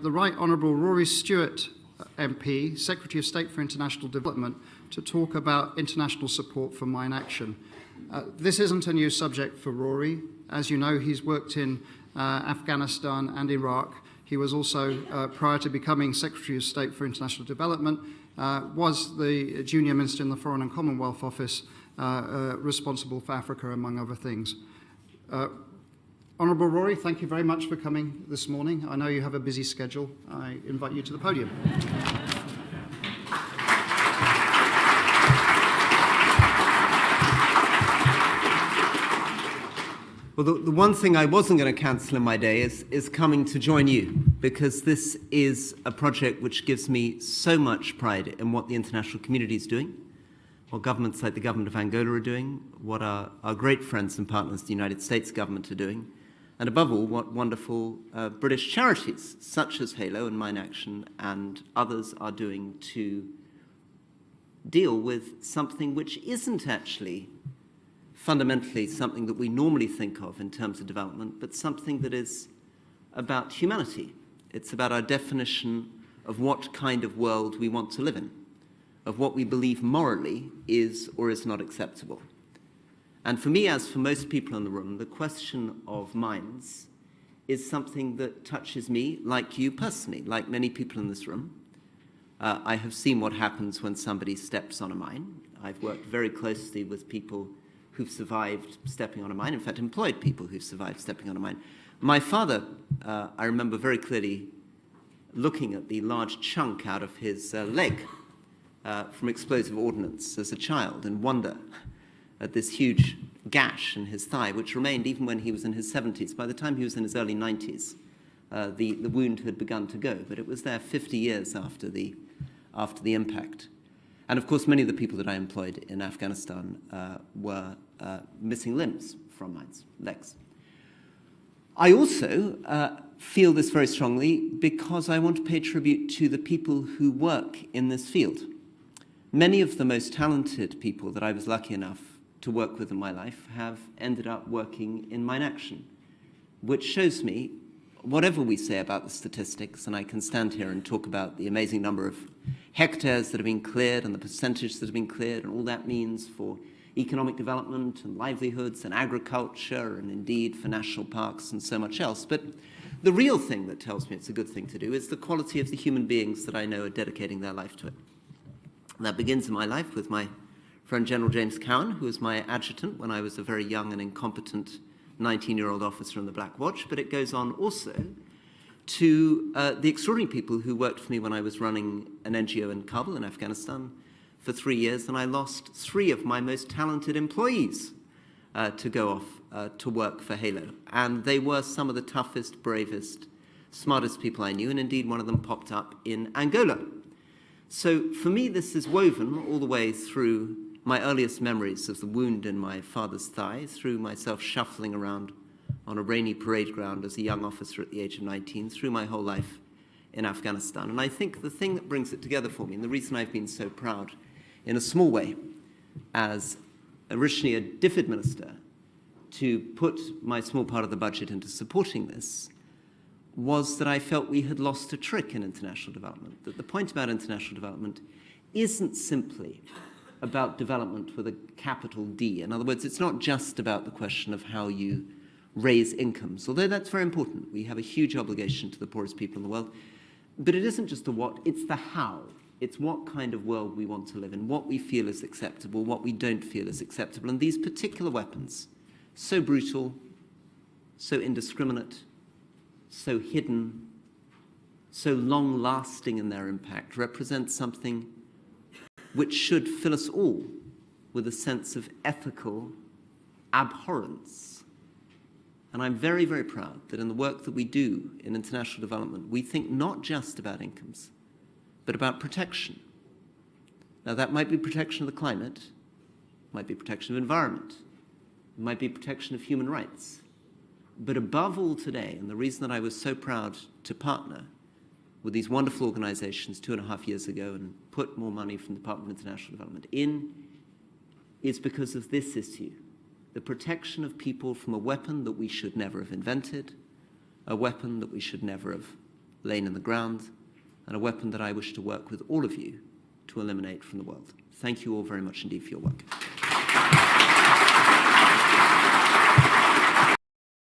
the Right Honourable Rory Stewart, MP, Secretary of State for International Development, to talk about international support for mine action. This isn't a new subject for Rory. As you know, he's worked in Afghanistan and Iraq. He was also, prior to becoming Secretary of State for International Development, was the junior minister in the Foreign and Commonwealth Office, responsible for Africa, among other things. Honourable Rory, thank you very much for coming this morning. I know you have a busy schedule. I invite you to the podium. Well, the one thing I wasn't going to cancel in my day is coming to join you, because this is a project which gives me so much pride in what the international community is doing, what governments like the government of Angola are doing, what our great friends and partners, the United States government, are doing, and above all, what wonderful British charities, such as Halo and Mine Action and others, are doing to deal with something which isn't actually fundamentally something that we normally think of in terms of development, but something that is about humanity. It's about our definition of what kind of world we want to live in, of what we believe morally is or is not acceptable. And for me, as for most people in the room, the question of mines is something that touches me, like you personally, like many people in this room. I have seen what happens when somebody steps on a mine. I've worked very closely with people who've survived stepping on a mine, in fact, employed people who've survived stepping on a mine. My father, I remember very clearly looking at the large chunk out of his leg from explosive ordnance as a child and wonder at this huge gash in his thigh, which remained even when he was in his 70s. By the time he was in his early 90s, the wound had begun to go, but it was there 50 years after the impact. And of course, many of the people that I employed in Afghanistan were missing limbs from mines, legs. I also feel this very strongly because I want to pay tribute to the people who work in this field. Many of the most talented people that I was lucky enough to work with in my life have ended up working in mine action, which shows me, whatever we say about the statistics, and I can stand here and talk about the amazing number of hectares that have been cleared and the percentage that have been cleared and all that means for economic development and livelihoods and agriculture and indeed for national parks and so much else. But the real thing that tells me it's a good thing to do is the quality of the human beings that I know are dedicating their life to it. And that begins in my life with my friend General James Cowan, who was my adjutant when I was a very young and incompetent 19-year-old officer in the Black Watch, but it goes on also to the extraordinary people who worked for me when I was running an NGO in Kabul in Afghanistan for 3 years, and I lost 3 of my most talented employees to go off to work for Halo. And they were some of the toughest, bravest, smartest people I knew, and indeed one of them popped up in Angola. So for me, this is woven all the way through my earliest memories of the wound in my father's thigh, through myself shuffling around on a rainy parade ground as a young officer at the age of 19, through my whole life in Afghanistan. And I think the thing that brings it together for me, and the reason I've been so proud, in a small way, as originally a DFID minister, to put my small part of the budget into supporting this, was that I felt we had lost a trick in international development, that the point about international development isn't simply about development with a capital D. In other words, it's not just about the question of how you raise incomes, although that's very important. We have a huge obligation to the poorest people in the world. But it isn't just the what, it's the how. It's what kind of world we want to live in, what we feel is acceptable, what we don't feel is acceptable. And these particular weapons, so brutal, so indiscriminate, so hidden, so long-lasting in their impact, represent something which should fill us all with a sense of ethical abhorrence. And I'm very, very proud that in the work that we do in international development, we think not just about incomes, but about protection. Now, that might be protection of the climate, might be protection of environment, it might be protection of human rights. But above all today, and the reason that I was so proud to partner with these wonderful organizations 2.5 years ago and put more money from the Department of International Development in, is because of this issue, the protection of people from a weapon that we should never have invented, a weapon that we should never have laying in the ground, and a weapon that I wish to work with all of you to eliminate from the world. Thank you all very much indeed for your work.